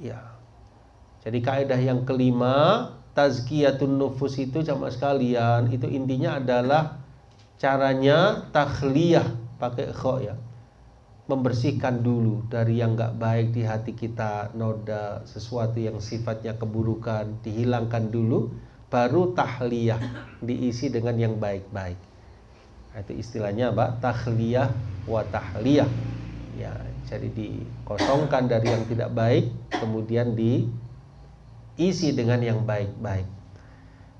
Ya. Jadi kaidah yang kelima, tazkiyatun nufus itu jamaah sekalian, itu intinya adalah caranya takhliyah pakai kha ya. Membersihkan dulu dari yang enggak baik di hati kita, noda, sesuatu yang sifatnya keburukan, dihilangkan dulu, baru tahliyah, diisi dengan yang baik-baik. Itu istilahnya apa? Takhliyah wa tahliyah. Ya, jadi dikosongkan dari yang tidak baik, kemudian diisi dengan yang baik-baik.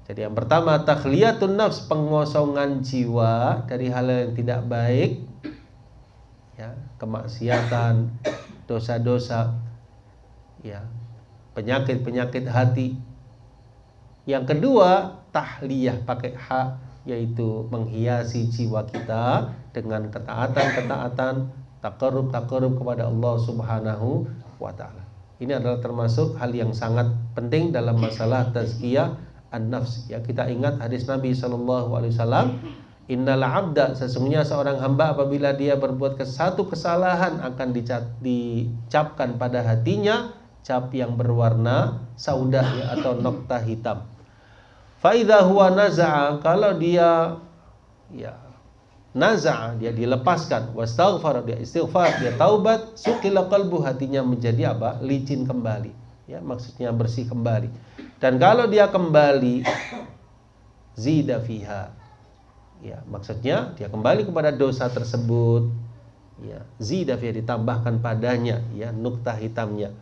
Jadi yang pertama takhliyatun nafs, pengosongan jiwa dari hal yang tidak baik, ya, kemaksiatan, dosa-dosa, ya, penyakit-penyakit hati. Yang kedua tahliyah pakai hak, yaitu menghiasi jiwa kita dengan ketaatan-ketaatan, taqarrub kepada Allah Subhanahu wa taala. Ini adalah termasuk hal yang sangat penting dalam masalah tazkiyah an-nafs. Ya, kita ingat hadis Nabi sallallahu alaihi wasallam, innal 'abda, sesungguhnya seorang hamba apabila dia berbuat satu kesalahan akan dicapkan pada hatinya cap yang berwarna saudah, ya, atau noktah hitam. Fa idza huwa naza'a, kalau dia ya naza'a, dia dilepaskan, wastaghfar, dia istighfar, dia taubat, suqila qalbu, hatinya menjadi apa? Licin kembali. Ya, maksudnya bersih kembali. Dan kalau dia kembali zida fiha. Ya, maksudnya dia kembali kepada dosa tersebut. Ya, zida fiha, ditambahkan padanya, ya, nuktah hitamnya.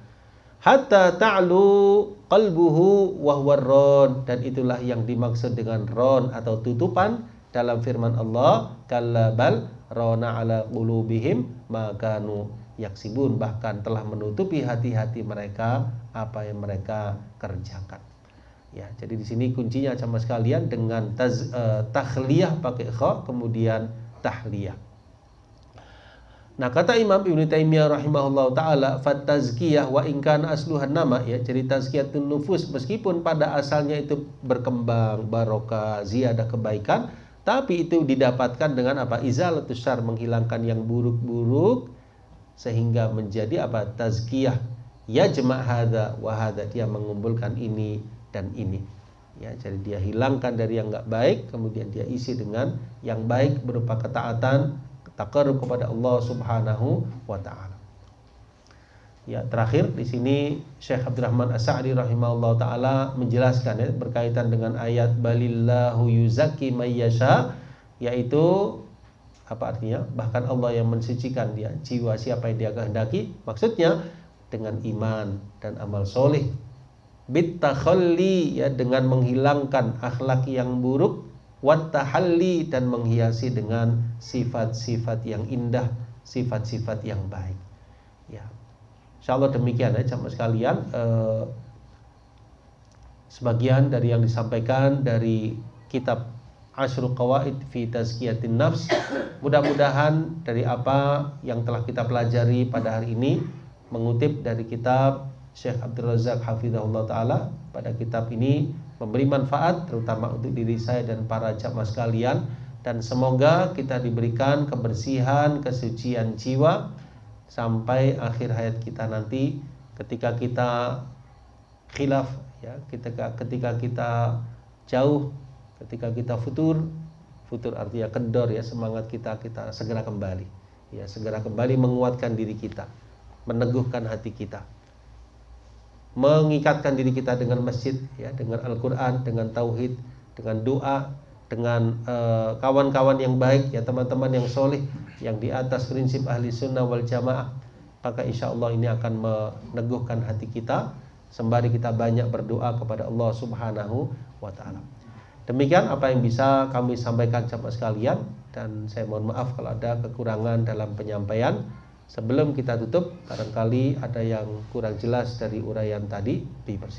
Hatta ta'lu qalbuhu wa huwa ron, dan itulah yang dimaksud dengan ron atau tutupan dalam firman Allah, kalla bal rona ala qulubihim ma kanu yaksibun, bahkan telah menutupi hati-hati mereka apa yang mereka kerjakan. Ya, jadi di sini kuncinya sama sekalian dengan takhliyah pakai kha, kemudian tahliyah. Nah, kata Imam Ibnu Taimiyah rahimahullah taala, fatazkiyah wa in kana asluhan nama, ya, jadi tazkiyatun nufus meskipun pada asalnya itu berkembang barokah, ziyadah kebaikan, tapi itu didapatkan dengan apa? Izalatus syarr, menghilangkan yang buruk-buruk sehingga menjadi apa? Tazkiyah. Ya jama' hadza wa hadza, dia mengumpulkan ini dan ini. Ya, jadi dia hilangkan dari yang enggak baik, kemudian dia isi dengan yang baik berupa ketaatan, taqarrub kepada Allah Subhanahu wa taala. Ya, terakhir di sini Syekh Abdurrahman As-Sa'di rahimahullah taala menjelaskan, ya, berkaitan dengan ayat balillahu yuzakki may yasha, yaitu apa artinya? Bahkan Allah yang mensucikan dia jiwa siapa yang dia kehendaki. Maksudnya dengan iman dan amal soleh, bitakhalli, ya, dengan menghilangkan akhlak yang buruk, wattahalli, dan menghiasi dengan sifat-sifat yang indah, sifat-sifat yang baik. Ya, insyaallah demikian, ya, jamaah sekalian, sebagian dari yang disampaikan dari kitab Asyrul Qawaid fi Tazkiyatin Nafs. Mudah-mudahan dari apa yang telah kita pelajari pada hari ini, mengutip dari kitab Syekh Abdul Razak hafizahullah taala, pada kitab ini memberi manfaat terutama untuk diri saya dan para jamaah sekalian, dan semoga kita diberikan kebersihan, kesucian jiwa sampai akhir hayat kita nanti, ketika kita khilaf, ya, ketika kita jauh, ketika kita futur artinya kendor, ya, semangat kita segera kembali, ya, segera kembali menguatkan diri kita, meneguhkan hati kita, mengikatkan diri kita dengan masjid, ya, dengan Al-Quran, dengan tauhid, dengan doa, dengan kawan-kawan yang baik, ya, teman-teman yang soleh, yang di atas prinsip ahli sunnah wal jamaah. Maka insya Allah ini akan meneguhkan hati kita sembari kita banyak berdoa kepada Allah Subhanahu wa ta'ala. Demikian apa yang bisa kami sampaikan jamaah sekalian, dan saya mohon maaf kalau ada kekurangan dalam penyampaian. Sebelum kita tutup, barangkali ada yang kurang jelas dari uraian tadi, dipersilakan.